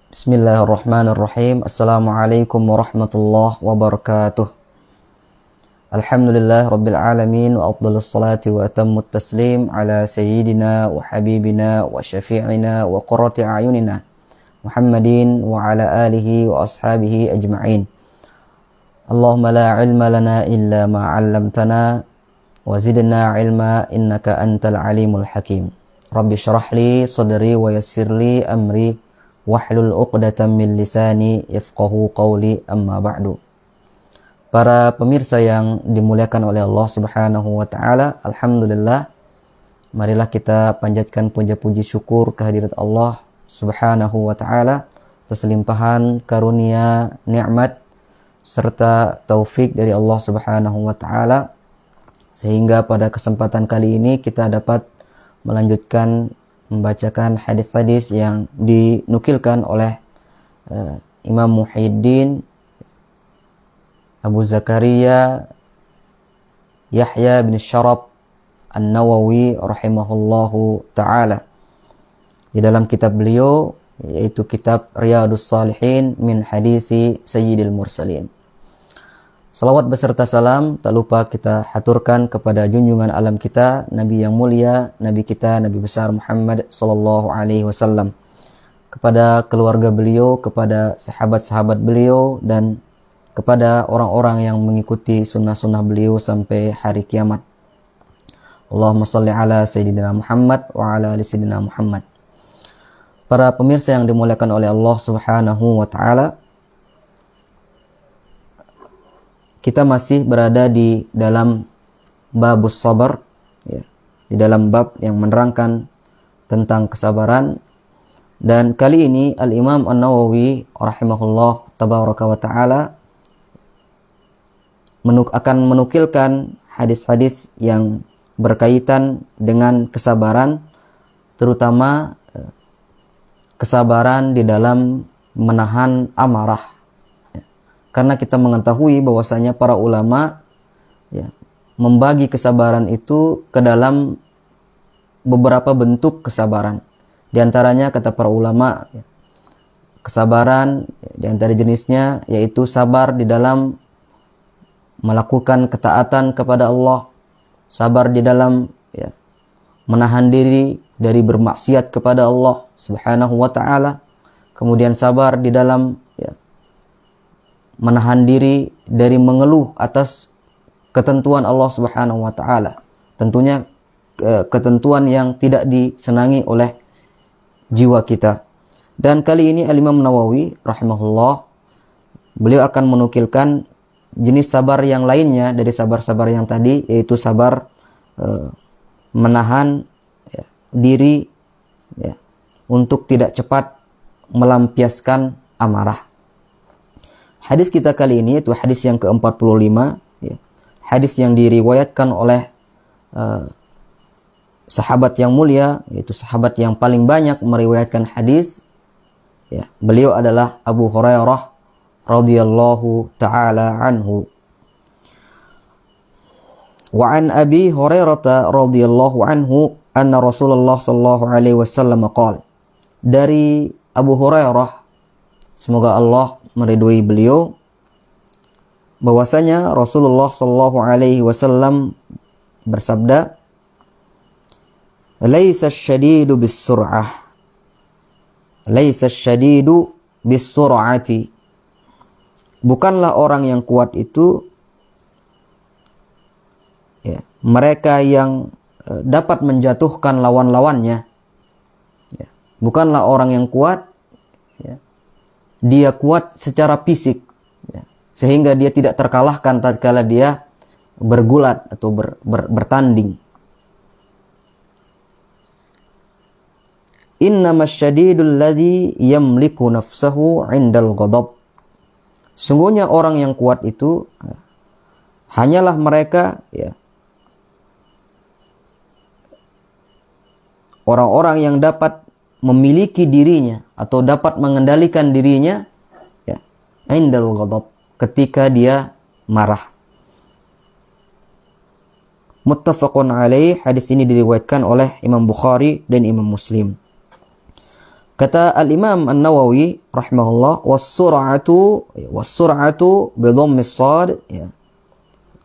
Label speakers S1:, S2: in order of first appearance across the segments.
S1: Bismillahirrahmanirrahim. Assalamualaikum warahmatullahi wabarakatuh. Alhamdulillah rabbil alamin wa afdhalus salati wa atammut taslim ala sayyidina wa habibina wa syafi'ina wa qurrati a'yunina Muhammadin wa ala alihi wa ashabihi ajma'in. Allahumma la ilma lana illa ma 'allamtana wa zidna ilma innaka antal alimul hakim. Rabbi syrah li sadri wa yassir li amri wahlul 'uqdatam min lisani yafqahu qawli, amma ba'du. Para pemirsa yang dimuliakan oleh Allah Subhanahu wa taala, alhamdulillah, marilah kita panjatkan puja-puji syukur kehadirat Allah Subhanahu wa taala atas limpahan karunia, nikmat serta taufik dari Allah Subhanahu wa taala, sehingga pada kesempatan kali ini kita dapat melanjutkan membacakan hadis-hadis yang dinukilkan oleh Imam Muhyiddin Abu Zakaria Yahya bin Syaraf An-Nawawi rahimahullahu ta'ala di dalam kitab beliau, yaitu kitab Riyadhus Shalihin min hadisi Sayyidil Mursalin. Salawat beserta salam tak lupa kita haturkan kepada junjungan alam kita, Nabi yang mulia, Nabi kita, Nabi besar Muhammad sallallahu alaihi wasallam, kepada keluarga beliau, kepada sahabat-sahabat beliau, dan kepada orang-orang yang mengikuti sunnah-sunnah beliau sampai hari kiamat. Allahumma salli ala Sayyidina Muhammad wa ala ali Sayyidina Muhammad. Para pemirsa yang dimuliakan oleh Allah Subhanahu wa ta'ala, kita masih berada di dalam babus sabar, ya, di dalam bab yang menerangkan tentang kesabaran. Dan kali ini Al-Imam An-Nawawi rahimahullah tabaraka wa ta'ala akan menukilkan hadis-hadis yang berkaitan dengan kesabaran, terutama kesabaran di dalam menahan amarah. Karena kita mengetahui bahwasanya para ulama, ya, membagi kesabaran itu ke dalam beberapa bentuk kesabaran. Di antaranya kata para ulama, ya, kesabaran di antara jenisnya yaitu sabar di dalam melakukan ketaatan kepada Allah, sabar di dalam, ya, menahan diri dari bermaksiat kepada Allah Subhanahu wa ta'ala, kemudian sabar di dalam, ya, menahan diri dari mengeluh atas ketentuan Allah Subhanahu wa ta'ala, tentunya ketentuan yang tidak disenangi oleh jiwa kita. Dan kali ini Al-Imam Nawawi rahimahullah, beliau akan menukilkan jenis sabar yang lainnya dari sabar-sabar yang tadi, yaitu sabar menahan, ya, diri, ya, untuk tidak cepat melampiaskan amarah. Hadis kita kali ini itu hadis yang ke-45, ya, hadis yang diriwayatkan oleh sahabat yang mulia, yaitu sahabat yang paling banyak meriwayatkan hadis, ya, beliau adalah Abu Hurairah radhiyallahu ta'ala anhu. Wa an Abi Hurairah radhiyallahu anhu anna Rasulullah sallallahu alaihi wasallam qala. Dari Abu Hurairah, semoga Allah meridhoi beliau, bahwasanya Rasulullah sallallahu alaihi wasallam bersabda, "Laisa asy-syadidu bis-sur'ah. Laisa asy-syadidu bis-sur'ati." Bukanlah orang yang kuat itu, ya, mereka yang dapat menjatuhkan lawan-lawannya. Ya, bukanlah orang yang kuat, ya, dia kuat secara fisik, ya, sehingga dia tidak terkalahkan tatkala dia bergulat atau bertanding. Innamas syadidul ladzi yamliku nafsahu 'indal ghadab. Sungguhnya orang yang kuat itu, ya, hanyalah mereka, ya, orang-orang yang dapat memiliki dirinya atau dapat mengendalikan dirinya, ya, 'indal ghadab, ketika dia marah. Muttafaqun alaih. Hadis ini diriwayatkan oleh Imam Bukhari dan Imam Muslim. Kata Al-Imam An-Nawawi rahimahullah, was-sur'atu bi dhammis shad, ya.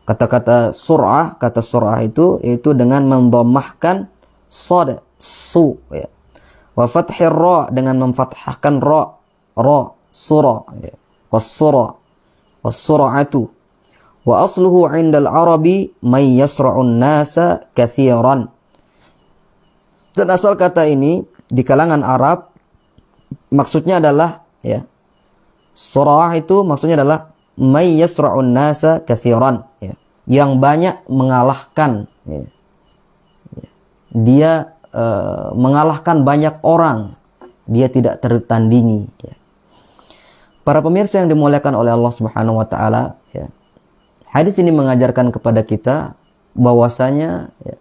S1: Kata-kata sur'ah, kata sur'ah itu yaitu dengan mendhammahkan shad, su, ya. Wa fathir ra, dengan memfathahkan ra, sura, ya. Was-sur'atu. Wa asluhu 'indal arabi may yasra'un nasa katsiran. Dan asal kata ini di kalangan Arab maksudnya adalah, ya, surah itu maksudnya adalah may yasra'un nasa katsiran, ya, yang banyak mengalahkan, ya. Dia mengalahkan banyak orang, dia tidak tertandingi, ya. Para pemirsa yang dimuliakan oleh Allah Subhanahu wa taala, ya. Hadis ini mengajarkan kepada kita bahwasanya, ya,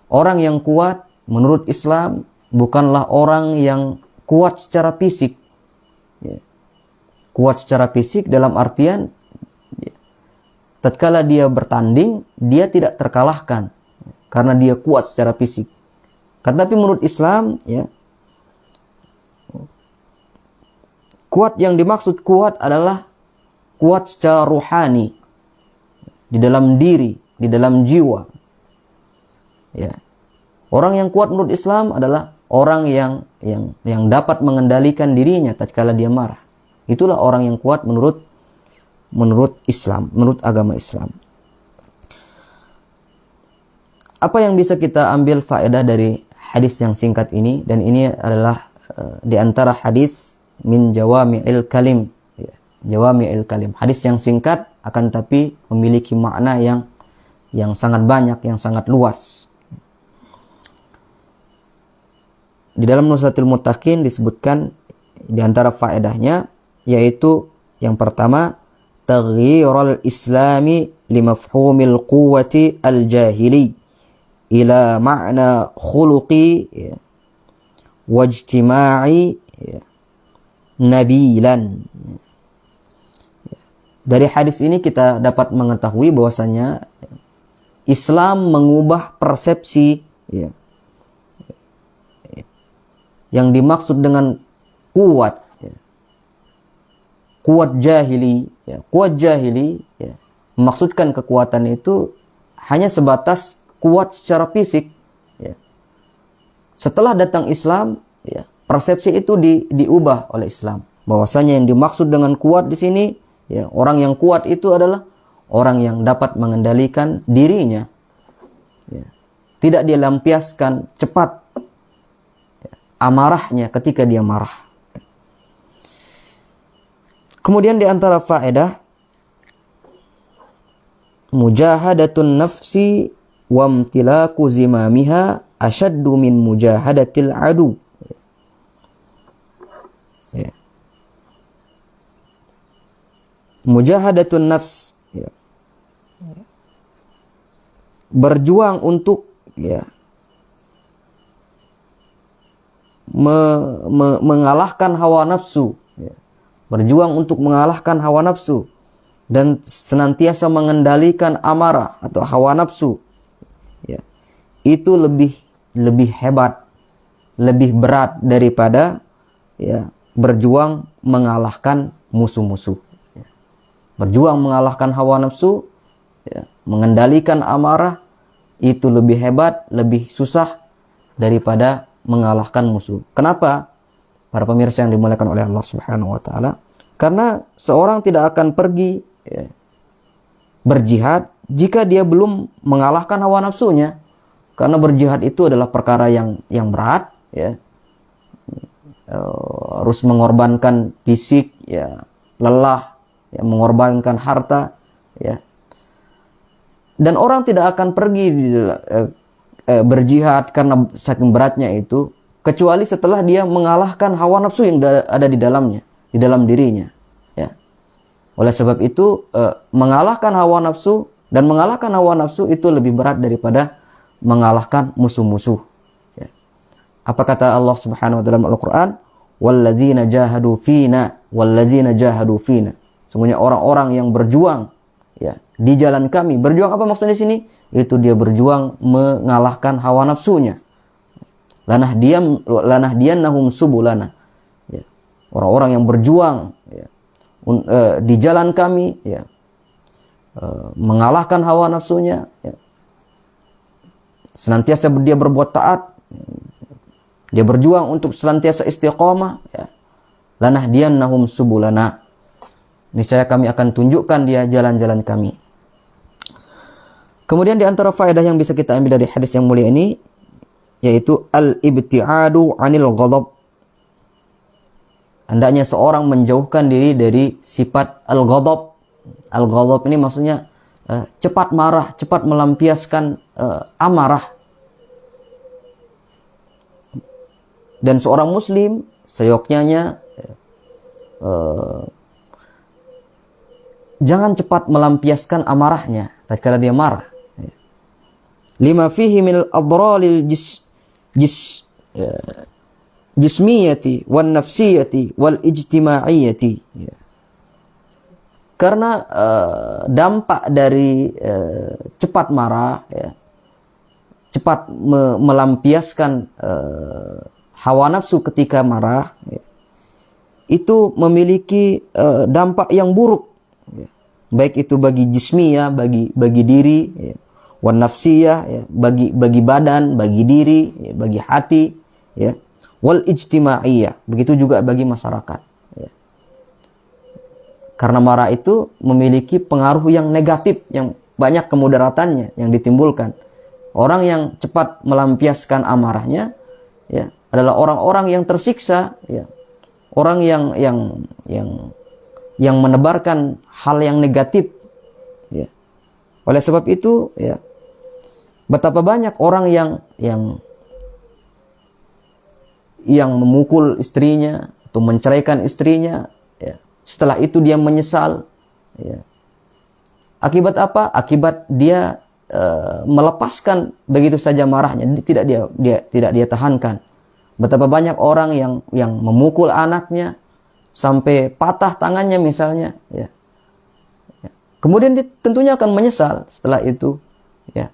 S1: orang yang kuat menurut Islam bukanlah orang yang kuat secara fisik, ya. Kuat secara fisik dalam artian, ya, tatkala dia bertanding dia tidak terkalahkan karena dia kuat secara fisik. Tetapi menurut Islam, ya, kuat yang dimaksud kuat adalah kuat secara ruhani, di dalam diri, di dalam jiwa, ya. Orang yang kuat menurut Islam adalah orang yang dapat mengendalikan dirinya tatkala dia marah. Itulah orang yang kuat menurut Islam, menurut agama Islam. Apa yang bisa kita ambil faedah dari hadis yang singkat ini? Dan ini adalah di antara hadis min jawami'il kalim, ya. Jawami'il kalim, hadis yang singkat akan tapi memiliki makna yang sangat banyak, yang sangat luas. Di dalam Nuzhatul Muttaqin disebutkan di antara faedahnya, yaitu yang pertama, taghyirul islami limafhumil quwwati al-jahili ila ma'na khuluqi, ya, wajtima'i, ya, nabilan. Dari hadis ini kita dapat mengetahui bahwasanya Islam mengubah persepsi, ya, yang dimaksud dengan kuat, ya, kuat jahili, ya. Kuat jahili, ya, memaksudkan kekuatan itu hanya sebatas kuat secara fisik, ya. Setelah datang Islam, ya, persepsi itu diubah oleh Islam, bahwasanya yang dimaksud dengan kuat di sini, ya, orang yang kuat itu adalah orang yang dapat mengendalikan dirinya, ya. Tidak dia lampiaskan cepat amarahnya ketika dia marah. Kemudian di antara faedah, mujahadatun nafsi wa imtilaku zimamiha ashaddu min mujahadatil adu. Ya. Mujahadatun nafs, ya, berjuang untuk, ya, mengalahkan hawa nafsu, ya. Berjuang untuk mengalahkan hawa nafsu dan senantiasa mengendalikan amarah atau hawa nafsu, ya. Itu lebih hebat, lebih berat daripada, ya, berjuang mengalahkan musuh-musuh, ya. Berjuang mengalahkan hawa nafsu, ya, mengendalikan amarah, itu lebih hebat, lebih susah daripada mengalahkan musuh. Kenapa? Para pemirsa yang dimuliakan oleh Allah Subhanahu wa taala, karena seorang tidak akan pergi, ya, berjihad jika dia belum mengalahkan hawa nafsunya. Karena berjihad itu adalah perkara yang berat, ya. Harus mengorbankan fisik, ya, lelah, ya, mengorbankan harta, ya. Dan orang tidak akan pergi berjihad karena saking beratnya itu, kecuali setelah dia mengalahkan hawa nafsu yang ada di dalamnya, di dalam dirinya, ya. Oleh sebab itu, mengalahkan hawa nafsu dan mengalahkan hawa nafsu itu lebih berat daripada mengalahkan musuh-musuh, ya. Apa kata Allah Subhanahu wa taala dalam Al-Qur'an? Walladzina jahadu fina, walladzina jahadu fina. Sesungguhnya orang-orang yang berjuang, ya, di jalan kami. Berjuang apa maksudnya di sini? Itu dia berjuang mengalahkan hawa nafsunya. lanahdiyannahum subulana, ya. Orang-orang yang berjuang, ya, di jalan kami, ya, mengalahkan hawa nafsunya, ya. Senantiasa dia berbuat taat, dia berjuang untuk senantiasa istiqomah, ya. Lanahdiyannahum subulana, niscaya kami akan tunjukkan dia jalan-jalan kami. Kemudian di antara faedah yang bisa kita ambil dari hadis yang mulia ini, yaitu al-ibti'adu 'anil ghadab. Hendaknya seorang menjauhkan diri dari sifat al-ghadab. Al-ghadab ini maksudnya cepat marah, cepat melampiaskan amarah. Dan seorang muslim seyogyanya jangan cepat melampiaskan amarahnya tatkala dia marah. Lima fihi min al-adralil jismiyati wan nafsiyati wal ijtimaiyati. Karena dampak dari cepat marah, ya, cepat melampiaskan hawa nafsu ketika marah, ya, itu memiliki dampak yang buruk, ya, baik itu bagi jismiyah, bagi diri, ya, wan nafsiyah, ya, bagi badan, bagi diri, ya, bagi hati, ya, wal ijtimaiyah, begitu juga bagi masyarakat. Karena marah itu memiliki pengaruh yang negatif, yang banyak kemudaratannya yang ditimbulkan. Orang yang cepat melampiaskan amarahnya, ya, adalah orang-orang yang tersiksa, ya. Orang yang menebarkan hal yang negatif, ya. Oleh sebab itu, ya, betapa banyak orang yang memukul istrinya atau menceraikan istrinya, ya. Setelah itu dia menyesal, ya. Akibat apa? Akibat dia melepaskan begitu saja marahnya, tidak dia tahankan. Betapa banyak orang yang memukul anaknya sampai patah tangannya misalnya, ya. Kemudian dia tentunya akan menyesal setelah itu, ya.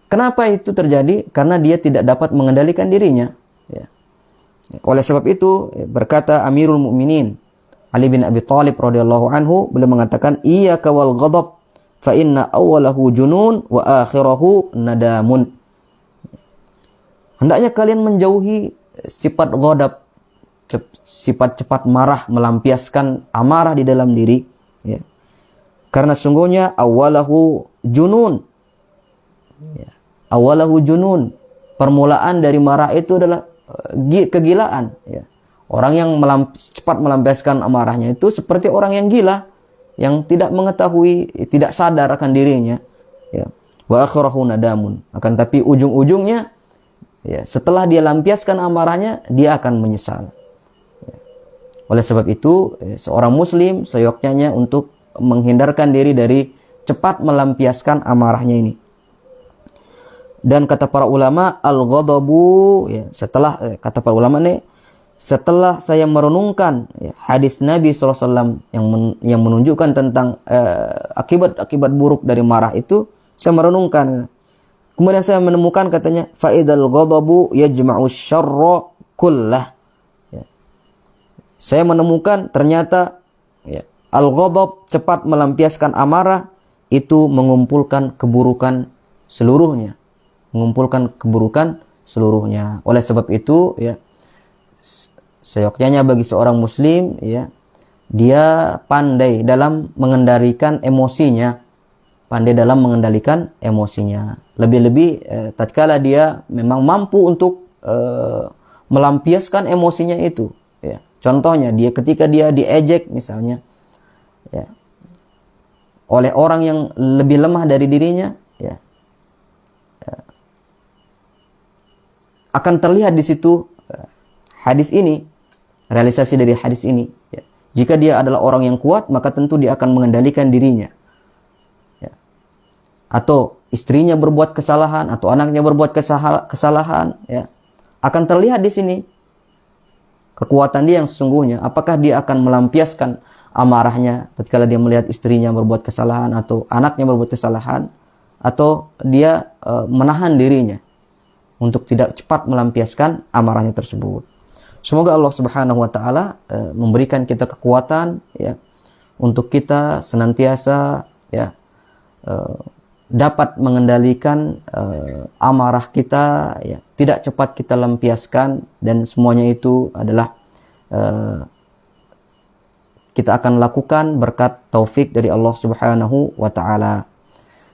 S1: Kenapa itu terjadi? Karena dia tidak dapat mengendalikan dirinya, ya. Oleh sebab itu berkata Amirul Mukminin Ali bin Abi Thalib radhiyallahu anhu, beliau mengatakan, iyyaka wal ghadab fa inna awwalahu junun wa akhirahu nadamun. Hendaknya kalian menjauhi sifat ghadab, sifat cepat marah, melampiaskan amarah di dalam diri, ya. Karena sungguhnya awwalahu junun, ya. Awwalahu junun, permulaan dari marah itu adalah kegilaan, ya. Orang yang cepat melampiaskan amarahnya itu seperti orang yang gila, yang tidak mengetahui, tidak sadar akan dirinya, ya. Wa akhirahu nadamun. Akan tapi ujung-ujungnya, ya, setelah dia lampiaskan amarahnya, dia akan menyesal, ya. Oleh sebab itu, seorang muslim seyogyanya untuk menghindarkan diri dari cepat melampiaskan amarahnya ini. Dan kata para ulama, al-ghadabu, ya, kata para ulama ini, setelah saya merenungkan, ya, hadis Nabi SAW yang menunjukkan tentang akibat-akibat buruk dari marah itu, saya merenungkan. Kemudian saya menemukan katanya, fa'idal ghadabu yajma'u syarra kullah. Ya. Saya menemukan ternyata, ya, al-ghadab, cepat melampiaskan amarah, itu mengumpulkan keburukan seluruhnya. Mengumpulkan keburukan seluruhnya. Oleh sebab itu, ya, seyogyanya bagi seorang muslim, ya, dia pandai dalam mengendalikan emosinya, lebih-lebih tatkala dia memang mampu untuk melampiaskan emosinya itu, ya. Contohnya ketika dia diejek misalnya, ya, oleh orang yang lebih lemah dari dirinya, ya, akan terlihat di situ hadis ini, realisasi dari hadis ini, ya. Jika dia adalah orang yang kuat, maka tentu dia akan mengendalikan dirinya, ya. Atau istrinya berbuat kesalahan, atau anaknya berbuat kesalahan, ya, akan terlihat di sini kekuatan dia yang sesungguhnya. Apakah dia akan melampiaskan amarahnya ketika dia melihat istrinya berbuat kesalahan atau anaknya berbuat kesalahan, atau dia menahan dirinya, untuk tidak cepat melampiaskan amarahnya tersebut. Semoga Allah Subhanahu wa taala memberikan kita kekuatan ya untuk kita senantiasa ya dapat mengendalikan amarah kita ya, tidak cepat kita lampiaskan, dan semuanya itu adalah kita akan lakukan berkat taufik dari Allah Subhanahu wa taala.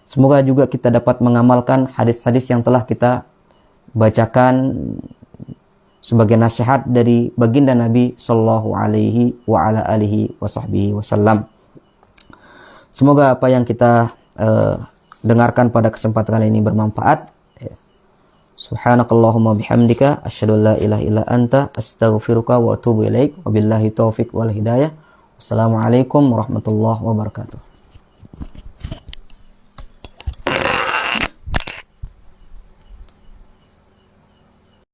S1: Semoga juga kita dapat mengamalkan hadis-hadis yang telah kita bacakan sebagai nasihat dari baginda Nabi sallallahu alaihi wa ala alihi wasallam. Semoga apa yang kita dengarkan pada kesempatan kali ini bermanfaat. Subhanakallahumma bihamdika asyhadu an la ilaha illa anta astaghfiruka wa atubu ilaik. Wabillahi taufik wal hidayah. Wassalamualaikum warahmatullahi wabarakatuh.